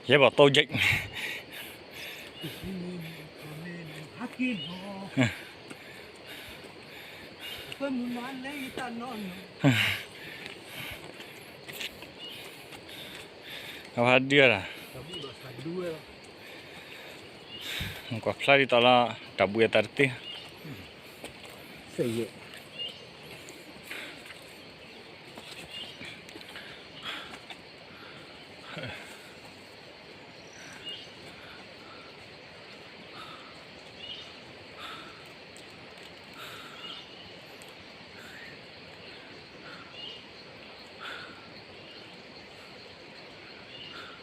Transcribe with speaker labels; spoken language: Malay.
Speaker 1: Ya bảo tôi dịch. Apa dia lah? Kau pelari tala tabu ya tarti.